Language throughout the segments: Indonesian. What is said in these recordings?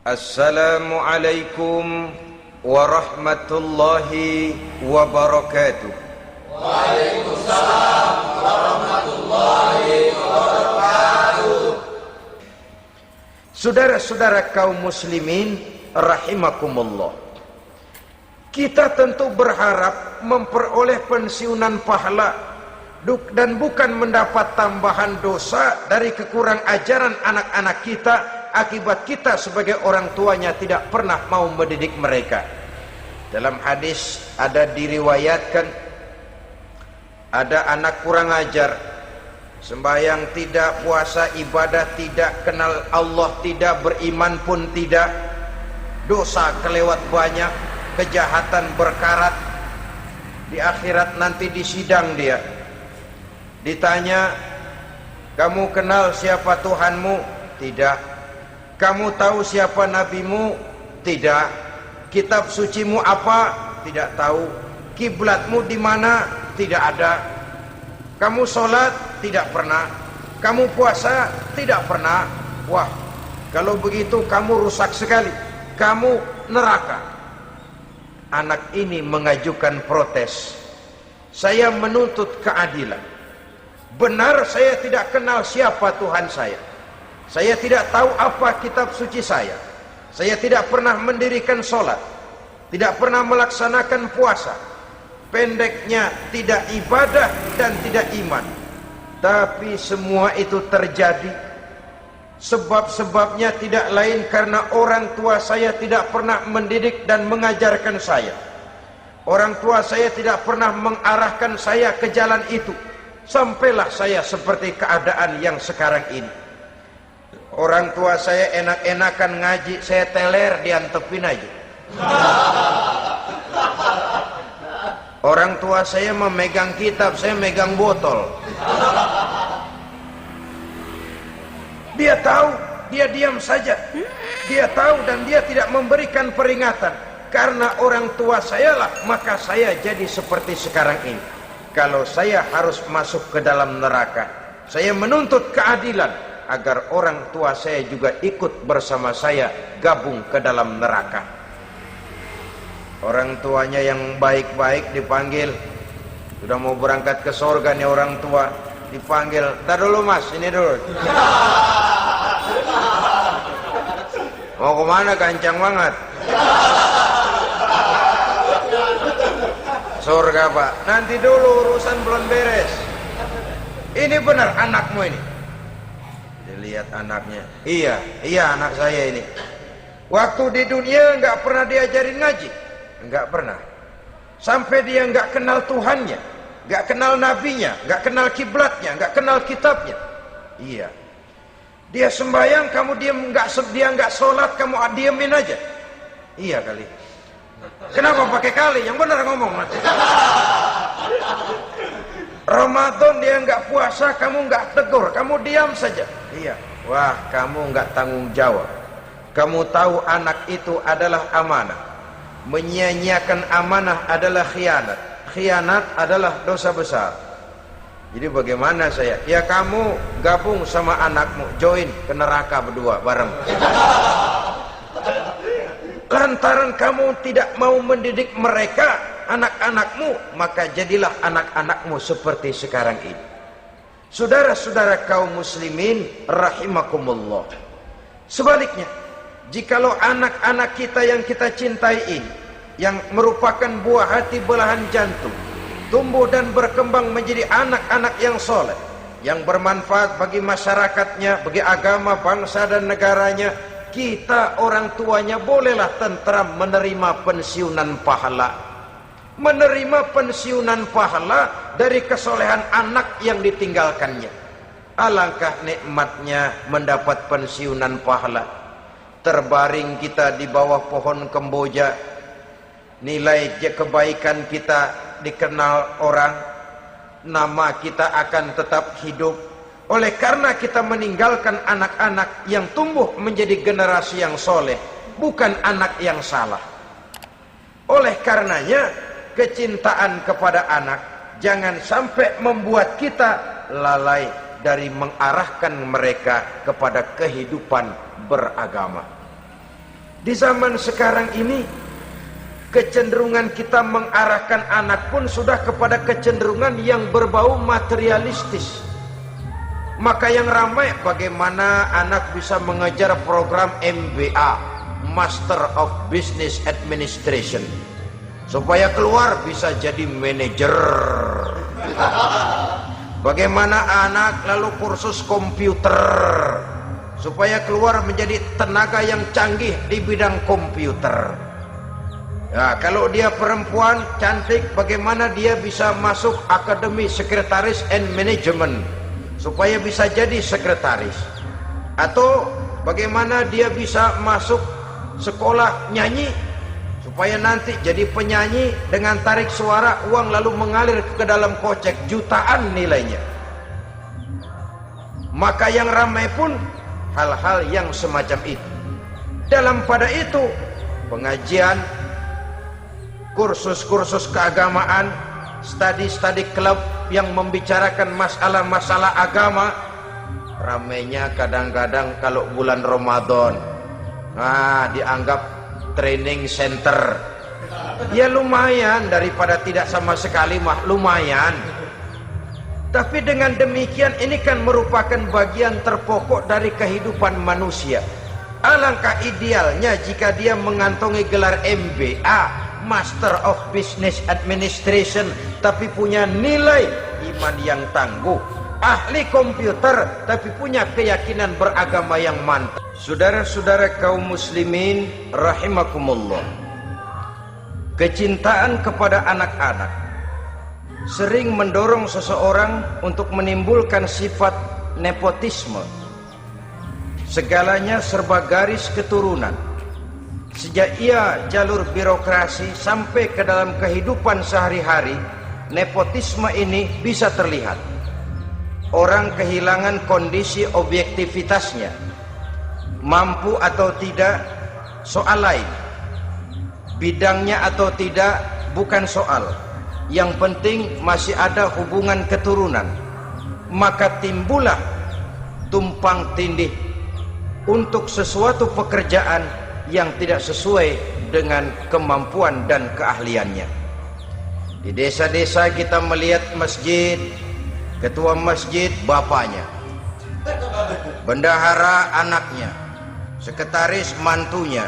Assalamualaikum warahmatullahi wabarakatuh. Waalaikumsalam warahmatullahi wabarakatuh. Saudara-saudara kaum muslimin rahimakumullah, kita tentu berharap memperoleh pensiunan pahala dan bukan mendapat tambahan dosa dari kekurang ajaran anak-anak kita akibat kita sebagai orang tuanya tidak pernah mau mendidik mereka. Dalam hadis ada diriwayatkan, ada anak kurang ajar, sembahyang tidak, puasa ibadah tidak, kenal Allah tidak, beriman pun tidak, dosa kelewat banyak, kejahatan berkarat. Di akhirat nanti disidang dia, ditanya, kamu kenal siapa Tuhanmu? Tidak. Kamu tahu siapa nabimu? Tidak. Kitab sucimu apa? Tidak tahu. Kiblatmu di mana? Tidak ada. Kamu sholat? Tidak pernah. Kamu puasa? Tidak pernah. Wah, kalau begitu kamu rusak sekali, kamu neraka. Anak ini mengajukan protes. Saya menuntut keadilan. Benar, saya tidak kenal siapa Tuhan saya. Saya tidak tahu apa kitab suci saya. Saya tidak pernah mendirikan sholat, tidak pernah melaksanakan puasa. Pendeknya, tidak ibadah dan tidak iman. Tapi semua itu terjadi sebab-sebabnya tidak lain karena orang tua saya tidak pernah mendidik dan mengajarkan saya. Orang tua saya tidak pernah mengarahkan saya ke jalan itu. Sampailah saya seperti keadaan yang sekarang ini. Orang tua saya enak-enakan ngaji, saya teler, diantepin aja. Orang tua saya memegang kitab, saya megang botol. Dia tahu, dia diam saja. Dia tahu dan dia tidak memberikan peringatan. Karena orang tua saya lah, maka saya jadi seperti sekarang ini. Kalau saya harus masuk ke dalam neraka, saya menuntut keadilan agar orang tua saya juga ikut bersama saya gabung ke dalam neraka. Orang tuanya yang baik-baik dipanggil, sudah mau berangkat ke sorga nih orang tua, dipanggil, "Tar dulu mas, ini dulu." Mau kemana, kancang banget? Sorga pak, nanti dulu, urusan belum beres. Ini benar anakmu ini? Dilihat anaknya, iya anak saya ini. Waktu di dunia nggak pernah diajarin ngaji, nggak pernah. Sampai dia nggak kenal Tuhannya, nggak kenal nabinya, nggak kenal kiblatnya, nggak kenal kitabnya. Iya. Dia sembahyang, kamu diam, dia nggak sholat, kamu diemin aja. Iya kali. Kenapa pakai kali? Yang benar ngomong. Ramadan dia nggak puasa, kamu nggak tegur, kamu diam saja. Iya. Wah, kamu nggak tanggung jawab. Kamu tahu anak itu adalah amanah. Menyia-nyiakan amanah adalah khianat. Khianat adalah dosa besar. Jadi bagaimana saya? Ya kamu gabung sama anakmu, join ke neraka berdua bareng. Lantaran kamu tidak mau mendidik mereka, anak-anakmu, maka jadilah anak-anakmu seperti sekarang ini. Saudara-saudara kaum muslimin rahimakumullah, sebaliknya, jikalau anak-anak kita yang kita cintai ini, yang merupakan buah hati belahan jantung, tumbuh dan berkembang menjadi anak-anak yang soleh, yang bermanfaat bagi masyarakatnya, bagi agama, bangsa dan negaranya, kita orang tuanya bolehlah tentram menerima pensiunan pahala. Menerima pensiunan pahala dari kesolehan anak yang ditinggalkannya. Alangkah nikmatnya mendapat pensiunan pahala. Terbaring kita di bawah pohon kemboja, nilai kebaikan kita dikenal orang, nama kita akan tetap hidup. Oleh karena kita meninggalkan anak-anak yang tumbuh menjadi generasi yang soleh, bukan anak yang salah. Oleh karenanya, kecintaan kepada anak jangan sampai membuat kita lalai dari mengarahkan mereka kepada kehidupan beragama. Di zaman sekarang ini kecenderungan kita mengarahkan anak pun sudah kepada kecenderungan yang berbau materialistis. Maka yang ramai bagaimana anak bisa mengejar program MBA, Master of Business Administration, supaya keluar bisa jadi manajer. Bagaimana anak lalu kursus komputer supaya keluar menjadi tenaga yang canggih di bidang komputer. Ya, kalau dia perempuan cantik, bagaimana dia bisa masuk Akademi Sekretaris and Management supaya bisa jadi sekretaris. Atau bagaimana dia bisa masuk sekolah nyanyi supaya nanti jadi penyanyi dengan tarik suara, uang lalu mengalir ke dalam kocek jutaan nilainya. Maka yang ramai pun hal-hal yang semacam itu. Dalam pada itu pengajian, kursus-kursus keagamaan, studi-studi klub yang membicarakan masalah-masalah agama. Ramainya kadang-kadang kalau bulan Ramadan, dianggap training center. Ya lumayan, daripada tidak sama sekali mah lumayan. Tapi dengan demikian ini kan merupakan bagian terpokok dari kehidupan manusia. Alangkah idealnya jika dia mengantongi gelar MBA, Master of Business Administration, tapi punya nilai iman yang tangguh, ahli komputer tapi punya keyakinan beragama yang mantap. Saudara-saudara kaum muslimin rahimakumullah, kecintaan kepada anak-anak sering mendorong seseorang untuk menimbulkan sifat nepotisme. Segalanya serba garis keturunan. Sejak ia jalur birokrasi sampai ke dalam kehidupan sehari-hari, nepotisme ini bisa terlihat. Orang kehilangan kondisi objektivitasnya. Mampu atau tidak soal lain, bidangnya atau tidak bukan soal. Yang penting masih ada hubungan keturunan. Maka timbullah tumpang tindih untuk sesuatu pekerjaan yang tidak sesuai dengan kemampuan dan keahliannya. Di desa-desa kita melihat masjid, ketua masjid bapaknya, bendahara anaknya, sekretaris mantunya,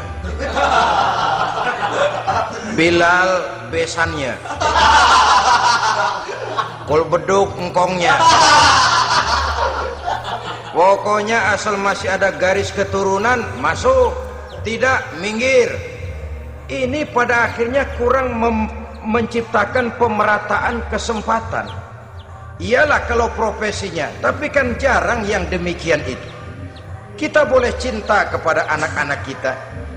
Bilal besannya, kul beduk engkongnya. Pokoknya asal masih ada garis keturunan masuk, tidak minggir. Ini pada akhirnya kurang menciptakan pemerataan kesempatan. Iyalah kalau profesinya, tapi kan jarang yang demikian itu. Kita boleh cinta kepada anak-anak kita,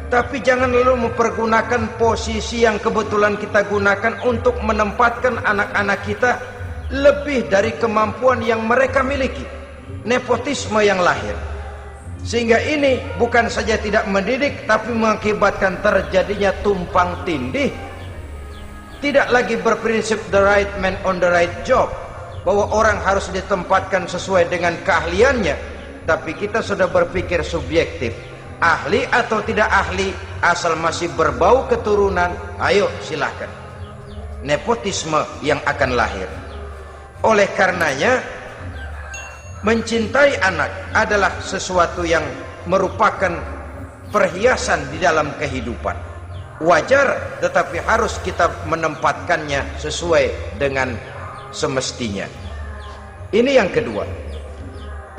tapi jangan lalu mempergunakan posisi yang kebetulan kita gunakan untuk menempatkan anak-anak kita lebih dari kemampuan yang mereka miliki. Nepotisme yang lahir, sehingga ini bukan saja tidak mendidik, tapi mengakibatkan terjadinya tumpang tindih. Tidak lagi berprinsip the right man on the right job, bahwa orang harus ditempatkan sesuai dengan keahliannya, tapi kita sudah berpikir subjektif, ahli atau tidak ahli, asal masih berbau keturunan, ayo silahkan. Nepotisme yang akan lahir. Oleh karenanya, mencintai anak adalah sesuatu yang merupakan perhiasan di dalam kehidupan. Wajar, tetapi harus kita menempatkannya sesuai dengan semestinya. Ini yang kedua.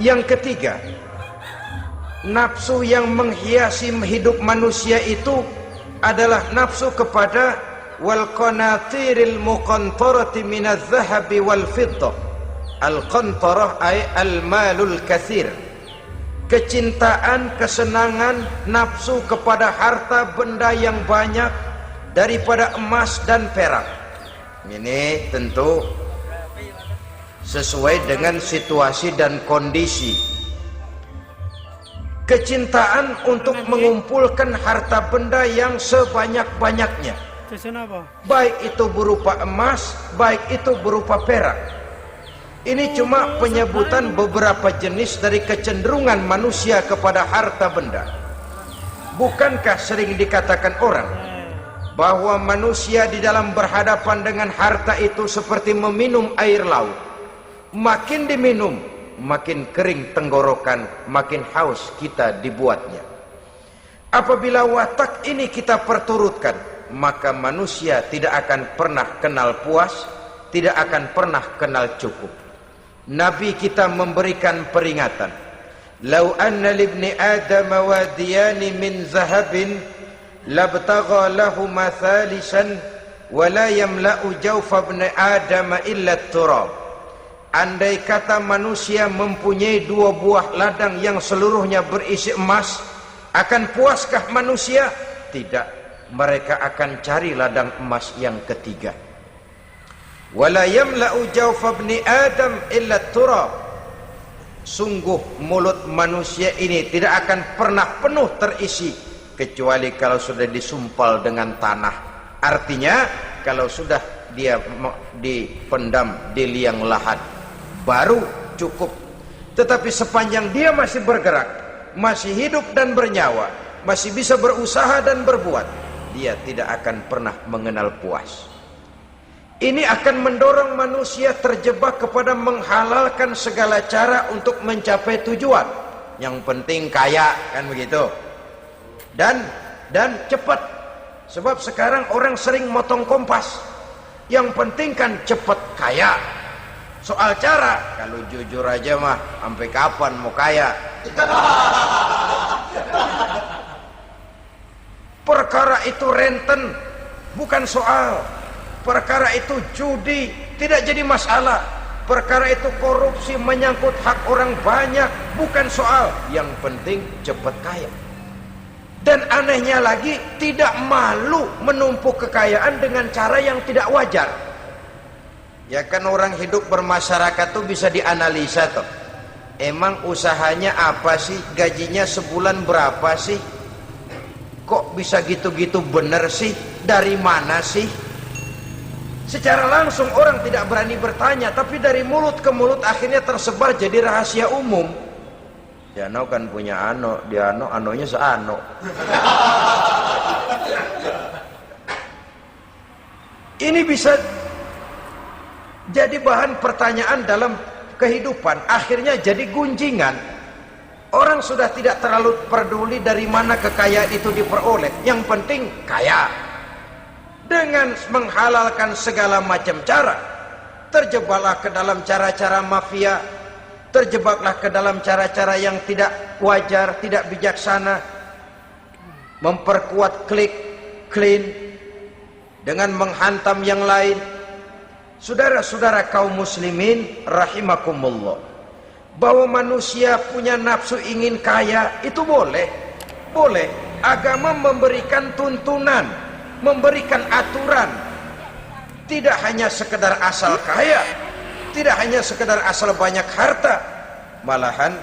Yang ketiga, nafsu yang menghiasi hidup manusia itu adalah nafsu kepada wal qanatiril muqantarati minadz zahabi wal fiddah. Al-qantarah ay al-malul katsir. Kecintaan, kesenangan, nafsu kepada harta benda yang banyak daripada emas dan perak. Ini tentu sesuai dengan situasi dan kondisi. Kecintaan untuk mengumpulkan harta benda yang sebanyak-banyaknya, baik itu berupa emas, baik itu berupa perak. Ini cuma penyebutan beberapa jenis dari kecenderungan manusia kepada harta benda. Bukankah sering dikatakan orang bahwa manusia di dalam berhadapan dengan harta itu seperti meminum air laut. Makin diminum, makin kering tenggorokan, makin haus kita dibuatnya. Apabila watak ini kita perturutkan, maka manusia tidak akan pernah kenal puas, tidak akan pernah kenal cukup. Nabi kita memberikan peringatan, "Lau anna libni Adam wadiyani min zahabin labtagha lahuma thalisan wa la yamla'u jawfa ibni Adam illa turab." Andai kata manusia mempunyai dua buah ladang yang seluruhnya berisi emas, akan puaskah manusia? Tidak, mereka akan cari ladang emas yang ketiga. Wa la yamla'u jawfa ibni Adam illa turab. Sungguh mulut manusia ini tidak akan pernah penuh terisi kecuali kalau sudah disumpal dengan tanah. Artinya kalau sudah dia dipendam di liang lahat baru cukup. Tetapi sepanjang dia masih bergerak, masih hidup dan bernyawa, masih bisa berusaha dan berbuat, dia tidak akan pernah mengenal puas. Ini akan mendorong manusia terjebak kepada menghalalkan segala cara untuk mencapai tujuan. Yang penting kaya, kan begitu. Dan cepat. Sebab sekarang orang sering motong kompas. Yang penting kan cepat kaya. Soal cara, kalau jujur aja mah, sampai kapan mau kaya? Perkara itu renten, bukan soal. Perkara itu judi, tidak jadi masalah. Perkara itu korupsi, menyangkut hak orang banyak, bukan soal. Yang penting cepat kaya. Dan anehnya lagi, tidak malu menumpuk kekayaan dengan cara yang tidak wajar. Ya kan orang hidup bermasyarakat tuh bisa dianalisa tuh. Emang usahanya apa sih? Gajinya sebulan berapa sih? Kok bisa gitu-gitu bener sih? Dari mana sih? Secara langsung orang tidak berani bertanya, tapi dari mulut ke mulut akhirnya tersebar jadi rahasia umum. Diano kan punya ano, Diano anonya seano. Ini bisa jadi bahan pertanyaan dalam kehidupan, akhirnya jadi gunjingan. Orang sudah tidak terlalu peduli dari mana kekayaan itu diperoleh, yang penting kaya. Dengan menghalalkan segala macam cara, terjebaklah ke dalam cara-cara mafia, terjebaklah ke dalam cara-cara yang tidak wajar, tidak bijaksana, memperkuat klik, clean, dengan menghantam yang lain. Saudara-saudara kaum muslimin rahimakumullah, bahwa manusia punya nafsu ingin kaya itu boleh. Agama memberikan tuntunan, memberikan aturan. Tidak hanya sekedar asal kaya, tidak hanya sekedar asal banyak harta. Malahan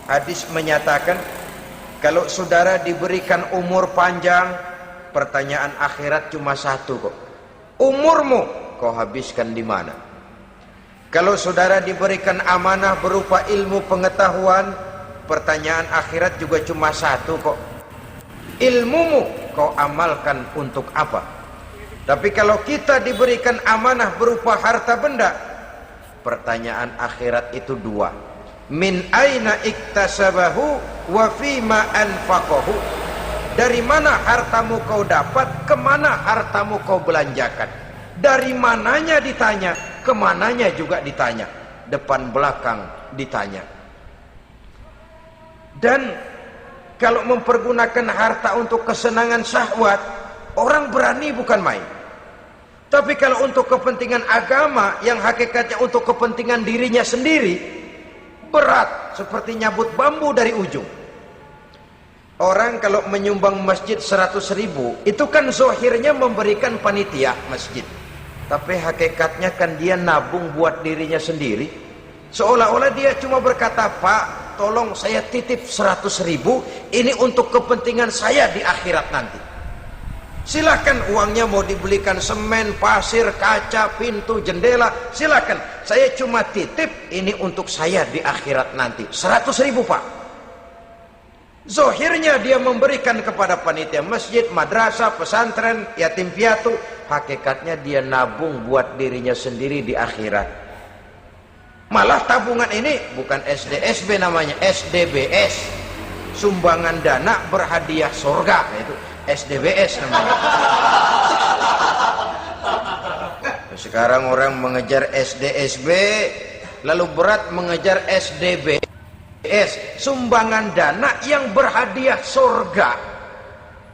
hadis menyatakan, kalau saudara diberikan umur panjang, pertanyaan akhirat cuma satu kok. Umurmu kau habiskan di mana? Kalau saudara diberikan amanah berupa ilmu pengetahuan, pertanyaan akhirat juga cuma satu kok. Ilmumu kau amalkan untuk apa? Tapi kalau kita diberikan amanah berupa harta benda, pertanyaan akhirat itu dua. Min aina iktasabahu wa fima anfaqahu. Dari mana hartamu kau dapat, kemana hartamu kau belanjakan. Dari mananya ditanya, kemananya juga ditanya. Depan belakang ditanya. Dan kalau mempergunakan harta untuk kesenangan syahwat, orang berani bukan main. Tapi kalau untuk kepentingan agama, yang hakikatnya untuk kepentingan dirinya sendiri, berat, seperti nyabut bambu dari ujung. Orang kalau menyumbang masjid 100.000, itu kan zohirnya memberikan panitia masjid. Tapi hakikatnya kan dia nabung buat dirinya sendiri. Seolah-olah dia cuma berkata, Pak, tolong saya titip 100.000, ini untuk kepentingan saya di akhirat nanti. Silahkan uangnya mau dibelikan semen, pasir, kaca, pintu, jendela, silahkan. Saya cuma titip, ini untuk saya di akhirat nanti. 100.000 Pak. Zohirnya dia memberikan kepada panitia masjid, madrasah, pesantren, yatim piatu. Hakikatnya dia nabung buat dirinya sendiri di akhirat. Malah tabungan ini bukan SDSB namanya, SDBS. Sumbangan dana berhadiah surga, itu SDBS namanya. Sekarang orang mengejar SDSB, lalu berat mengejar SDBS, sumbangan dana yang berhadiah surga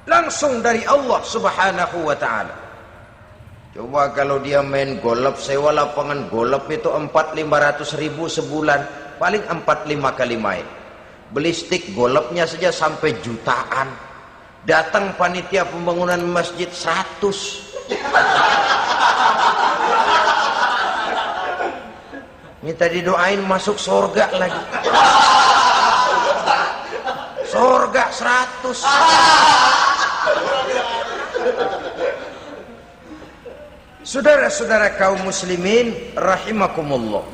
langsung dari Allah Subhanahu wa ta'ala. Coba kalau dia main golf, sewa lapangan golf itu 400-500 ribu sebulan, paling 4-5 kali main. Beli stick golfnya saja sampai jutaan. Datang panitia pembangunan masjid 100. Minta didoain masuk surga lagi. Surga 100. Saudara-saudara kaum muslimin rahimakumullah,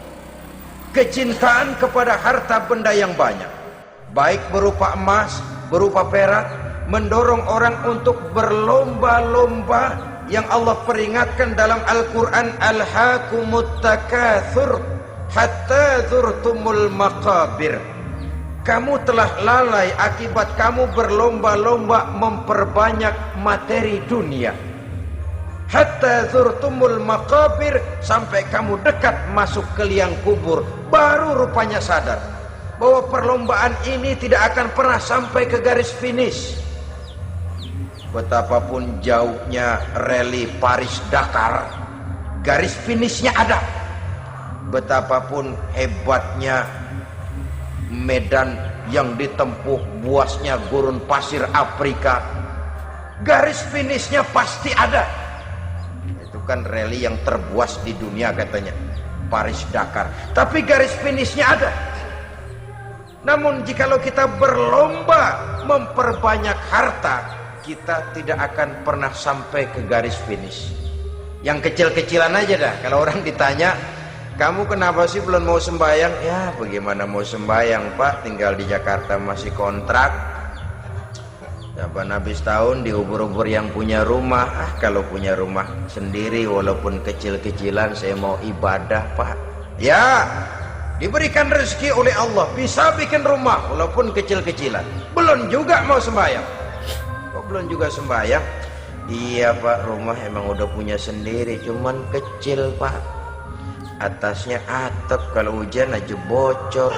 kecintaan kepada harta benda yang banyak, baik berupa emas, berupa perak, mendorong orang untuk berlomba-lomba yang Allah peringatkan dalam Al-Quran, alhaakumut takatsur hatta zurtumul maqabir. Kamu telah lalai akibat kamu berlomba-lomba memperbanyak materi dunia. Hatta zurtumul maqabir, sampai kamu dekat masuk ke liang kubur, baru rupanya sadar bahwa perlombaan ini tidak akan pernah sampai ke garis finish. Betapapun jauhnya rally Paris-Dakar, garis finishnya ada. Betapapun hebatnya medan yang ditempuh, buasnya gurun pasir Afrika, garis finishnya pasti ada. Itu kan rally yang terbuas di dunia katanya, Paris-Dakar, tapi garis finishnya ada. Namun jikalau kita berlomba memperbanyak harta, kita tidak akan pernah sampai ke garis finish. Yang kecil-kecilan aja dah. Kalau orang ditanya, kamu kenapa sih belum mau sembahyang? Ya bagaimana mau sembahyang Pak, tinggal di Jakarta masih kontrak. Kapan habis tahun diubur-ubur yang punya rumah. Kalau punya rumah sendiri walaupun kecil-kecilan, saya mau ibadah Pak. Ya, diberikan rezeki oleh Allah, bisa bikin rumah walaupun kecil-kecilan, belum juga mau sembahyang. Kok belum juga sembahyang? Iya Pak, rumah emang udah punya sendiri, cuman kecil Pak, atasnya atap, kalau hujan aja bocor.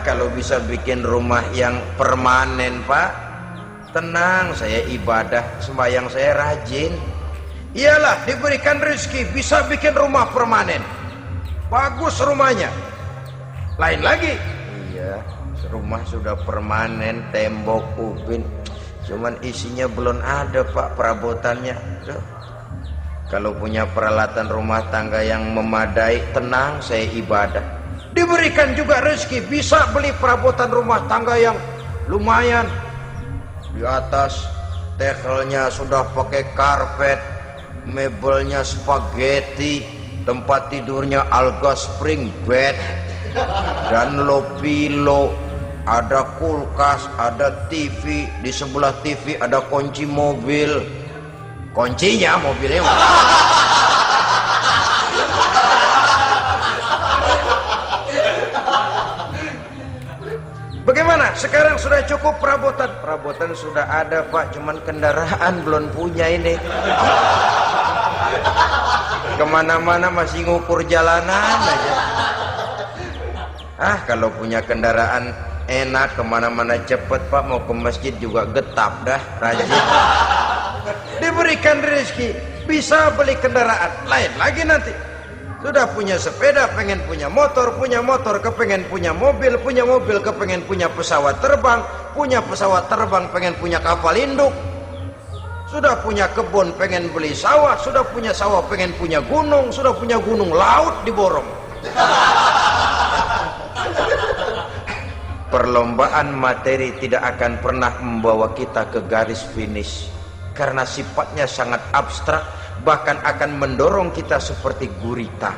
Kalau bisa bikin rumah yang permanen Pak, tenang, saya ibadah, sembahyang saya rajin. Iyalah, diberikan rezeki bisa bikin rumah permanen, bagus rumahnya. Lain lagi, iya rumah sudah permanen, tembok, ubin, cuman isinya belum ada Pak perabotannya. Kalau punya peralatan rumah tangga yang memadai, tenang, saya ibadah. Diberikan juga rezeki bisa beli perabotan rumah tangga yang lumayan. Di atas tegelnya sudah pakai karpet, mebelnya spaghetti, tempat tidurnya alga spring bed dan low pillow, ada kulkas, ada TV, di sebelah TV ada kunci mobil, kuncinya mobilnya. Bagaimana? Sekarang sudah cukup perabotan? Perabotan sudah ada Pak, cuman kendaraan belum punya ini. Kemana-mana masih ngukur jalanan aja. Kalau punya kendaraan enak, kemana-mana cepet Pak, mau ke masjid juga getap dah, rajin. Diberikan rezeki bisa beli kendaraan. Lain lagi nanti, sudah punya sepeda pengen punya motor kepengen punya mobil kepengen punya pesawat terbang pengen punya kapal induk, sudah punya kebun pengen beli sawah, sudah punya sawah pengen punya gunung, sudah punya gunung laut diborong. Perlombaan materi tidak akan pernah membawa kita ke garis finish, karena sifatnya sangat abstrak, bahkan akan mendorong kita seperti gurita.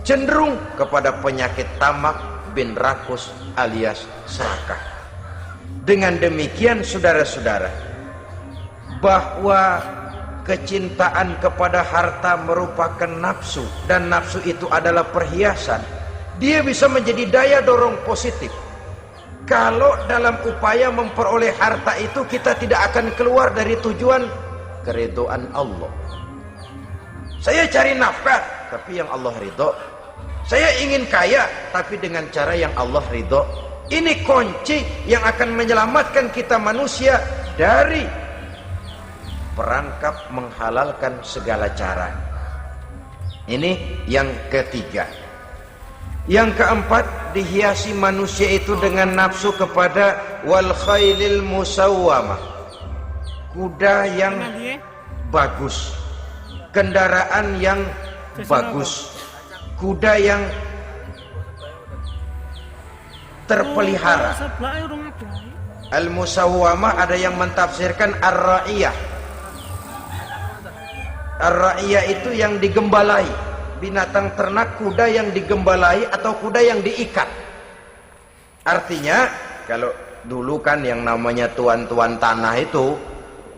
cenderung kepada penyakit tamak bin rakus alias serakah. Dengan demikian saudara-saudara, bahwa kecintaan kepada harta merupakan nafsu, dan nafsu itu adalah perhiasan, dia bisa menjadi daya dorong positif. Kalau dalam upaya memperoleh harta itu kita tidak akan keluar dari tujuan keridhaan Allah. Saya cari nafkah tapi yang Allah ridho. Saya ingin kaya tapi dengan cara yang Allah ridho. Ini kunci yang akan menyelamatkan kita manusia dari perangkap menghalalkan segala cara. Ini yang ketiga. Yang keempat, dihiasi manusia itu dengan nafsu kepada wal khailil musawwamah, kuda yang bagus, kendaraan yang bagus, kuda yang terpelihara. Al musawwamah ada yang mentafsirkan ar-ra'iyah. Ar-ra'iyah itu yang digembalai, binatang ternak, kuda yang digembalai atau kuda yang diikat. Artinya kalau dulu kan yang namanya tuan-tuan tanah itu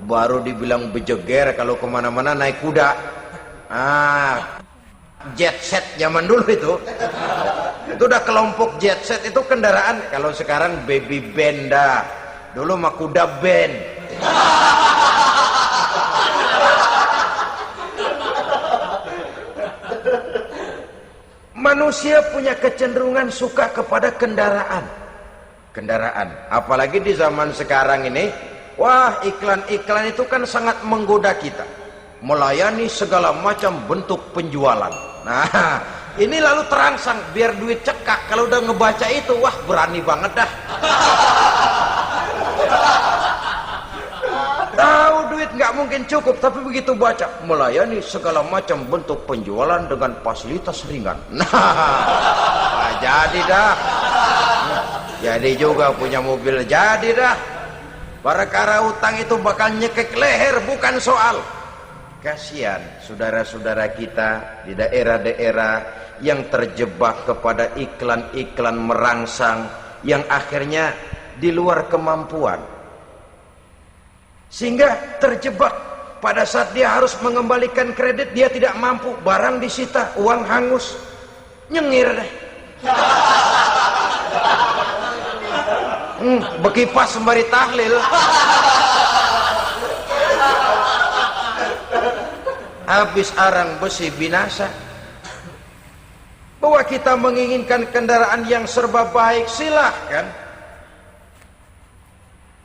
baru dibilang bejeger kalau kemana-mana naik kuda. Jet set zaman dulu itu udah kelompok jet set, itu kendaraan. Kalau sekarang baby benda, dulu mah kuda band. Manusia punya kecenderungan suka kepada kendaraan. Apalagi di zaman sekarang ini, wah, iklan-iklan itu kan sangat menggoda kita, melayani segala macam bentuk penjualan. Nah, ini lalu terangsang biar duit cekak. Kalau udah ngebaca itu, wah, berani banget dah. Tahu duit nggak mungkin cukup, tapi begitu baca melayani segala macam bentuk penjualan dengan fasilitas ringan. Nah, jadi dah. Jadi juga punya mobil, jadi dah. Perkara utang itu bakal nyekek leher, bukan soal. Kasihan saudara-saudara kita di daerah-daerah yang terjebak kepada iklan-iklan merangsang yang akhirnya di luar kemampuan, sehingga terjebak. Pada saat dia harus mengembalikan kredit, dia tidak mampu, barang disita, uang hangus, nyengir deh. Bekipas sembari tahlil. Habis arang besi binasa. Bahwa kita menginginkan kendaraan yang serba baik, silahkan.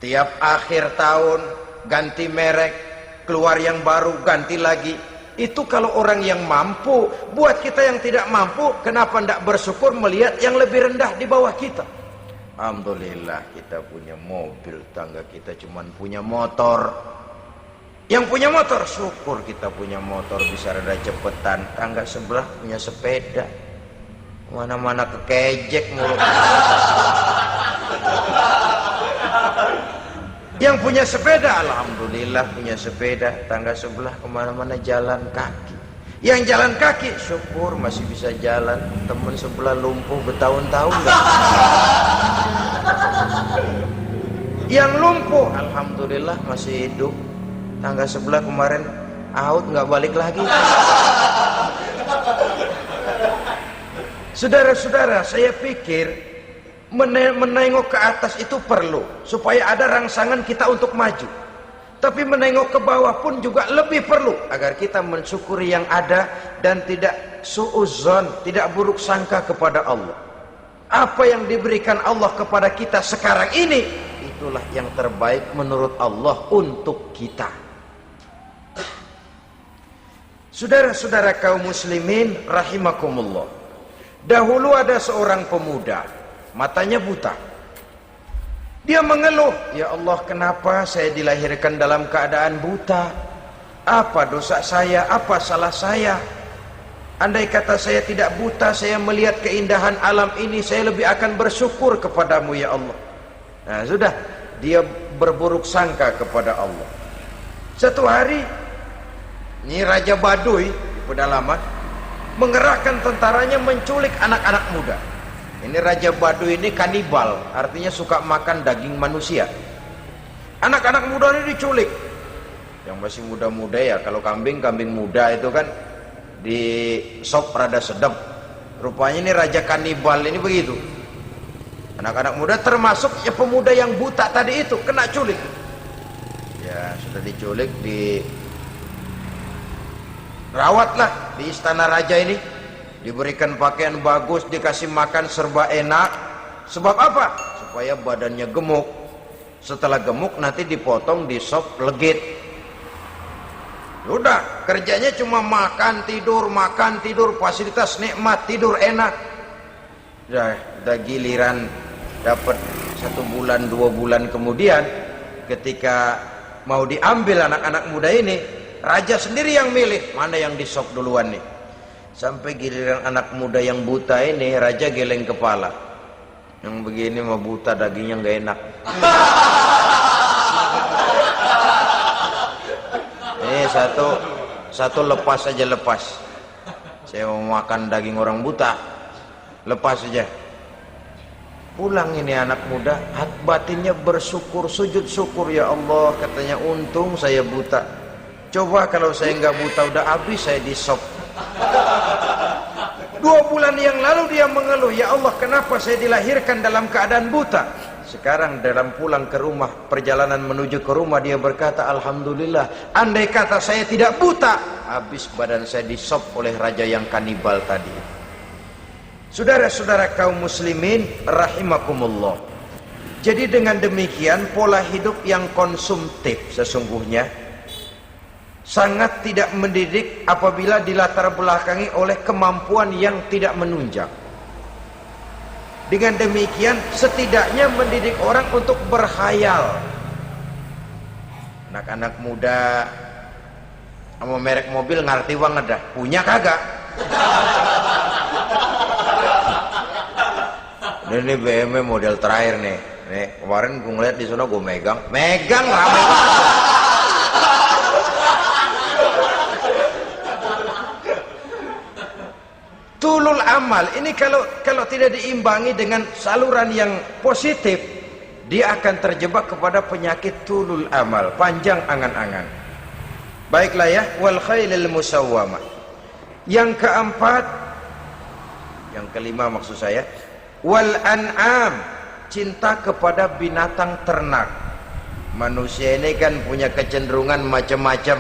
Tiap akhir tahun ganti merek, keluar yang baru, ganti lagi. Itu kalau orang yang mampu. Buat kita yang tidak mampu, kenapa tidak bersyukur melihat yang lebih rendah di bawah kita? Alhamdulillah kita punya mobil, tangga kita cuman punya motor. Yang punya motor, syukur kita punya motor bisa rada cepetan. Tangga sebelah punya sepeda, mana-mana kekejek mulu. Yang punya sepeda, alhamdulillah punya sepeda. Tangga sebelah kemana-mana jalan kaki. Yang jalan kaki, syukur masih bisa jalan. Temen sebelah lumpuh bertahun-tahun gak. Yang lumpuh, alhamdulillah masih hidup. Tangga sebelah kemarin out, nggak balik lagi. Saudara-saudara, saya pikir menengok ke atas itu perlu supaya ada rangsangan kita untuk maju. Tapi menengok ke bawah pun juga lebih perlu agar kita mensyukuri yang ada dan tidak suudzon, tidak buruk sangka kepada Allah. Apa yang diberikan Allah kepada kita sekarang ini, itulah yang terbaik menurut Allah untuk kita. Saudara-saudara kaum muslimin rahimakumullah. Dahulu ada seorang pemuda, matanya buta. Dia mengeluh, ya Allah, kenapa saya dilahirkan dalam keadaan buta? Apa dosa saya? Apa salah saya? Andai kata saya tidak buta, saya melihat keindahan alam ini, saya lebih akan bersyukur kepadamu ya Allah. Nah, sudah, dia berburuk sangka kepada Allah. Satu hari, ini Raja Baduy di pedalaman, mengerahkan tentaranya menculik anak-anak muda. Ini Raja Baduy ini kanibal, artinya suka makan daging manusia. Anak-anak muda ini diculik. Yang masih muda-muda ya, kalau kambing muda itu kan di sop rada sedap. Rupanya ini raja kanibal ini begitu. Anak-anak muda termasuk ya pemuda yang buta tadi itu kena culik. Ya sudah diculik, dirawatlah di istana raja ini, diberikan pakaian bagus, dikasih makan serba enak. Sebab apa? Supaya badannya gemuk. Setelah gemuk nanti dipotong di sop legit. Udah kerjanya cuma makan tidur, fasilitas nikmat, tidur enak. Udah giliran dapat 1 bulan 2 bulan kemudian, ketika mau diambil anak-anak muda ini, raja sendiri yang milih mana yang disop duluan nih. Sampai giliran anak muda yang buta ini, raja geleng kepala. Yang begini mah buta, dagingnya nggak enak. Ini satu lepas aja, lepas. Saya mau makan daging orang buta, lepas saja. Pulang ini anak muda, batinnya bersyukur, sujud syukur, ya Allah, katanya untung saya buta. Coba kalau saya nggak buta udah habis saya disop. 2 bulan yang lalu dia mengeluh, ya Allah kenapa saya dilahirkan dalam keadaan buta. Sekarang dalam pulang ke rumah, perjalanan menuju ke rumah, dia berkata, alhamdulillah, andai kata saya tidak buta, habis badan saya disop oleh raja yang kanibal tadi. Saudara-saudara kaum muslimin rahimakumullah. Jadi dengan demikian pola hidup yang konsumtif sesungguhnya sangat tidak mendidik apabila dilatar belakangi oleh kemampuan yang tidak menunjang. Dengan demikian setidaknya mendidik orang untuk berkhayal. Anak-anak muda sama merek mobil ngerti banget dah, punya kagak? Ini BMW model terakhir nih. Nih kemarin gue ngeliat di sana, gue megang ramai banget. Tulul amal ini kalau tidak diimbangi dengan saluran yang positif, dia akan terjebak kepada penyakit tulul amal, panjang angan-angan. Baiklah ya, wal khailil musawwamah. Yang keempat, yang kelima maksud saya, wal an'am, cinta kepada binatang ternak. Manusia ini kan punya kecenderungan macam-macam.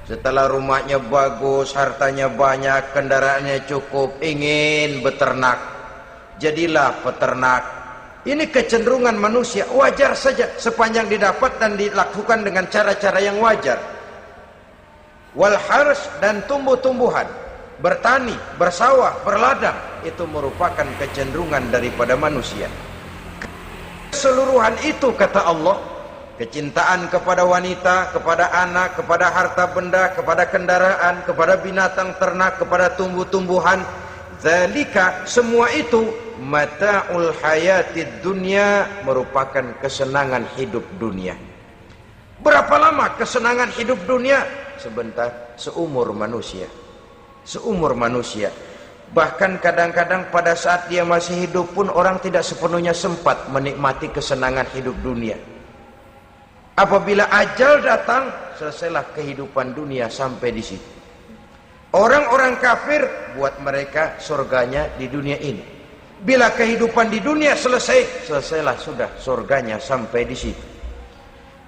Setelah rumahnya bagus, hartanya banyak, kendaraannya cukup, ingin beternak. Jadilah peternak. Ini kecenderungan manusia, wajar saja sepanjang didapat dan dilakukan dengan cara-cara yang wajar. Wal hars, dan tumbuh-tumbuhan, bertani, bersawah, berladang, itu merupakan kecenderungan daripada manusia. Keseluruhan itu kata Allah, kecintaan kepada wanita, kepada anak, kepada harta benda, kepada kendaraan, kepada binatang ternak, kepada tumbuh-tumbuhan, zalika, semua itu mata'ul hayatid dunya, merupakan kesenangan hidup dunia. Berapa lama kesenangan hidup dunia? Sebentar, seumur manusia. Seumur manusia. Bahkan kadang-kadang pada saat dia masih hidup pun orang tidak sepenuhnya sempat menikmati kesenangan hidup dunia. Apabila ajal datang, selesailah kehidupan dunia sampai di situ. Orang-orang kafir, buat mereka surganya di dunia ini. Bila kehidupan di dunia selesai, selesailah sudah surganya sampai di situ.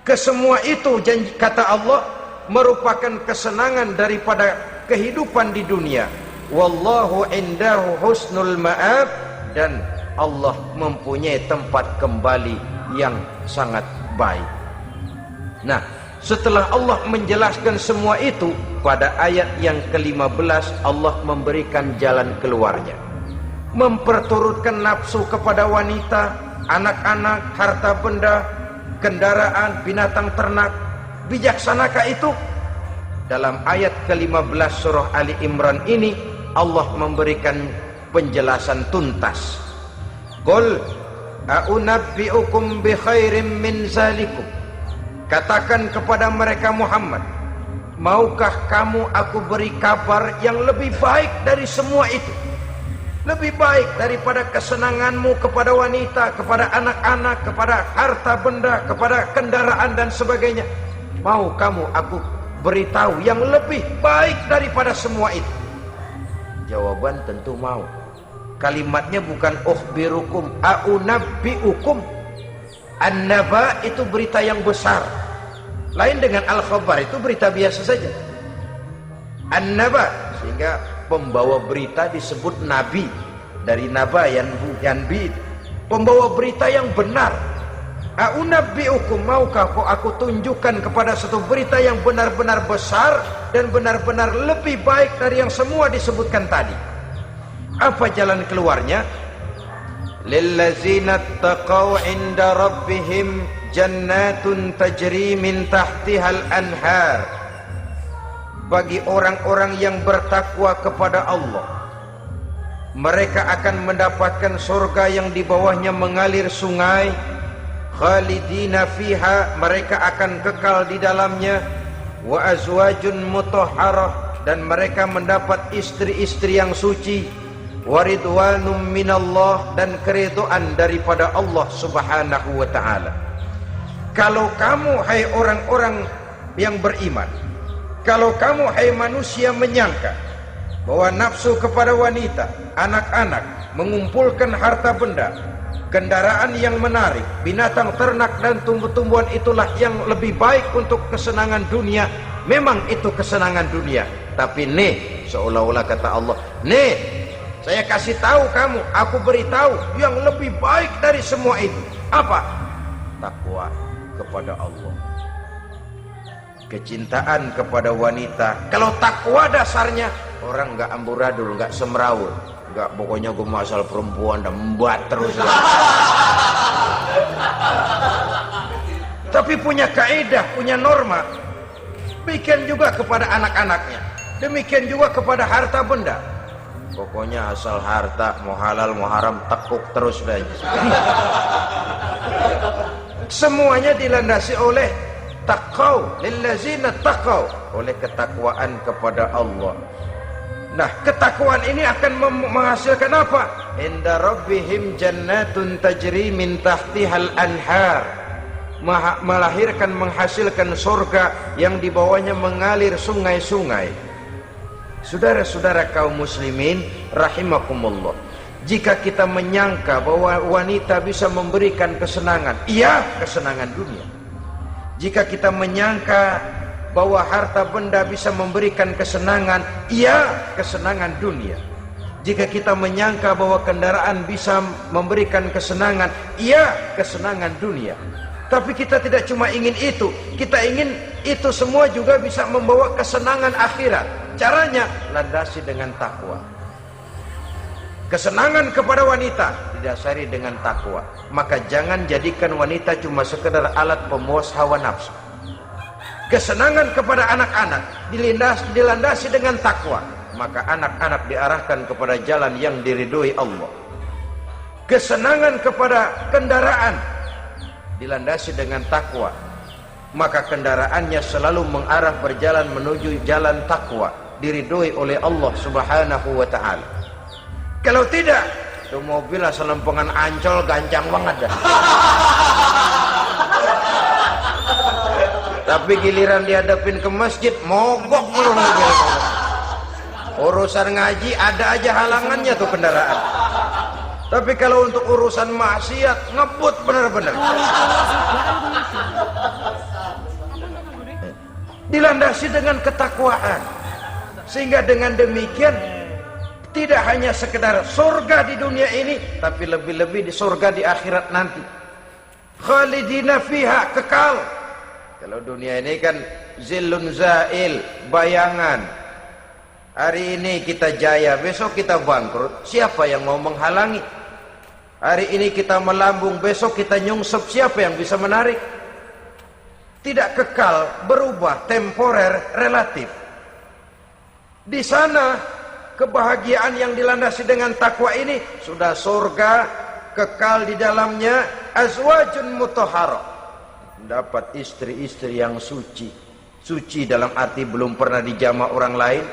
Kesemua itu janji kata Allah merupakan kesenangan daripada kehidupan di dunia. Wallahu indahu husnul ma'ab, dan Allah mempunyai tempat kembali yang sangat baik. Nah, setelah Allah menjelaskan semua itu, pada ayat yang ke-15 Allah memberikan jalan keluarnya. Memperturutkan nafsu kepada wanita, anak-anak, harta benda, kendaraan, binatang ternak. Bijaksanakah itu? Dalam ayat ke-15 surah Ali Imran ini Allah memberikan penjelasan tuntas. Qul a'unabbi'ukum bi khairim min zalikum. Katakan kepada mereka Muhammad, maukah kamu aku beri kabar yang lebih baik dari semua itu? Lebih baik daripada kesenanganmu kepada wanita, kepada anak-anak, kepada harta benda, kepada kendaraan dan sebagainya. Mau kamu aku beritahu yang lebih baik daripada semua itu? Jawaban tentu mau. Kalimatnya bukan ukhbirukum, a'unabbi'ukum. An-naba itu berita yang besar. Lain dengan al-khabar, itu berita biasa saja. An-naba, sehingga pembawa berita disebut nabi. Dari naba yanbi, pembawa berita yang benar. A'unabbi'ukum, maukah aku tunjukkan kepada satu berita yang benar-benar besar dan benar-benar lebih baik dari yang semua disebutkan tadi. Apa jalan keluarnya? Lillazina taqaw 'inda rabbihim jannatun tajri min tahtihal anhar. Bagi orang-orang yang bertakwa kepada Allah, mereka akan mendapatkan surga yang di bawahnya mengalir sungai. Khalidina fiha, mereka akan kekal di dalamnya. Wa azwajun mutahharah, dan mereka mendapat istri-istri yang suci. Wa ridwanum minallah, dan keridhaan daripada Allah subhanahu wa ta'ala. Kalau kamu hai orang-orang yang beriman, kalau kamu hai manusia menyangka bahwa nafsu kepada wanita, anak-anak, mengumpulkan harta benda, kendaraan yang menarik, binatang ternak dan tumbuh-tumbuhan itulah yang lebih baik untuk kesenangan dunia, memang itu kesenangan dunia. Tapi nih, seolah-olah kata Allah, nih, saya kasih tahu kamu, aku beritahu yang lebih baik dari semua itu. Apa? Takwa kepada Allah. Kecintaan kepada wanita. Kalau takwa dasarnya, orang nggak amburadul, nggak semrawut, nggak pokoknya gue masalah perempuan dan membuat terus. Tapi punya kaidah, punya norma. Demikian juga kepada anak-anaknya, demikian juga kepada harta benda. Pokoknya asal harta, mau halal mau haram, tekuk terus aja. Semuanya dilandasi oleh taqaw, lillazina taqaw, oleh ketakwaan kepada Allah. Nah, ketakwaan ini akan menghasilkan apa? Inda rabbihim jannatun tajri min tahtihal anhar. Melahirkan, menghasilkan surga yang di bawahnya mengalir sungai-sungai. Saudara-saudara kaum muslimin rahimakumullah, jika kita menyangka bahwa wanita bisa memberikan kesenangan, iya, kesenangan dunia. Jika kita menyangka bahwa harta benda bisa memberikan kesenangan, iya, kesenangan dunia. Jika kita menyangka bahwa kendaraan bisa memberikan kesenangan, iya, kesenangan dunia. Tapi kita tidak cuma ingin itu, kita ingin itu semua juga bisa membawa kesenangan akhirat. Caranya landasi dengan takwa. Kesenangan kepada wanita didasari dengan takwa. Maka jangan jadikan wanita cuma sekedar alat pemuas hawa nafsu. Kesenangan kepada anak-anak dilandasi dengan takwa. Maka anak-anak diarahkan kepada jalan yang diridhoi Allah. Kesenangan kepada kendaraan dilandasi dengan takwa. Maka kendaraannya selalu mengarah berjalan menuju jalan takwa, diridhoi oleh Allah subhanahu wa ta'ala. Kalau tidak, itu mobil asal lempengan Ancol gancang banget dah. Tapi giliran dihadapin ke masjid, mogok mulu mobil. Urusan ngaji ada aja halangannya tuh kendaraan. Tapi kalau untuk urusan maksiat, ngebut benar-benar. Dilandasi dengan ketakwaan. Sehingga dengan demikian tidak hanya sekedar surga di dunia ini, tapi lebih-lebih di surga di akhirat nanti. Khalidina fiha, kekal. Kalau dunia ini kan zillun zail, bayangan. Hari ini kita jaya, besok kita bangkrut. Siapa yang mau menghalangi? Hari ini kita melambung, besok kita nyungsep. Siapa yang bisa menarik? Tidak kekal, berubah, temporer, relatif. Di sana kebahagiaan yang dilandasi dengan takwa ini sudah surga, kekal di dalamnya, azwajun mutahharah, dapat istri-istri yang suci. Suci dalam arti belum pernah dijamah orang lain.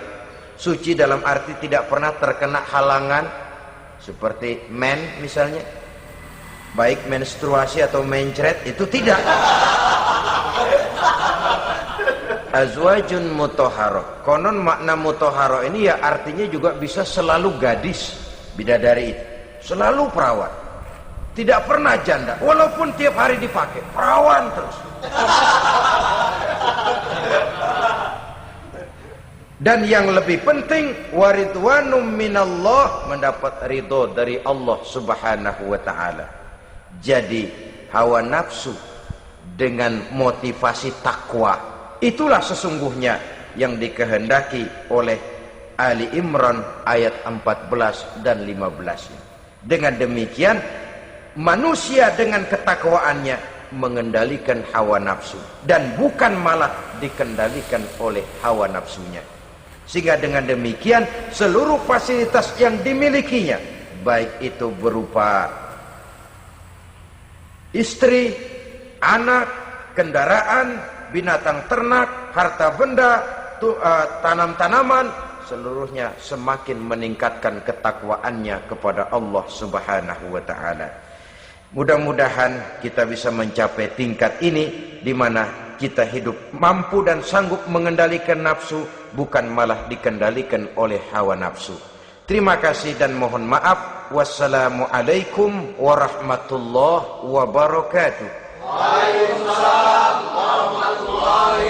Suci dalam arti tidak pernah terkena halangan, seperti men misalnya, baik menstruasi atau mencret, itu tidak. Azwajun mutahharah. Konon makna mutahharah ini ya artinya juga bisa selalu gadis, bidadari itu, selalu perawan, tidak pernah janda, walaupun tiap hari dipakai, perawan terus. Dan yang lebih penting, waridwanum minallah, mendapat ridho dari Allah subhanahu wa ta'ala. Jadi hawa nafsu dengan motivasi takwa, itulah sesungguhnya yang dikehendaki oleh Ali Imran ayat 14 dan 15. Dengan demikian, manusia dengan ketakwaannya mengendalikan hawa nafsu, dan bukan malah dikendalikan oleh hawa nafsunya. Sehingga dengan demikian seluruh fasilitas yang dimilikinya, baik itu berupa istri, anak, kendaraan, binatang ternak, harta benda, tanam-tanaman, seluruhnya semakin meningkatkan ketakwaannya kepada Allah subhanahu wa ta'ala. Mudah-mudahan kita bisa mencapai tingkat ini, di mana kita hidup mampu dan sanggup mengendalikan nafsu, bukan malah dikendalikan oleh hawa nafsu. Terima kasih dan mohon maaf. Wassalamualaikum warahmatullahi wabarakatuh. Waalaikumsalam warahmatullahi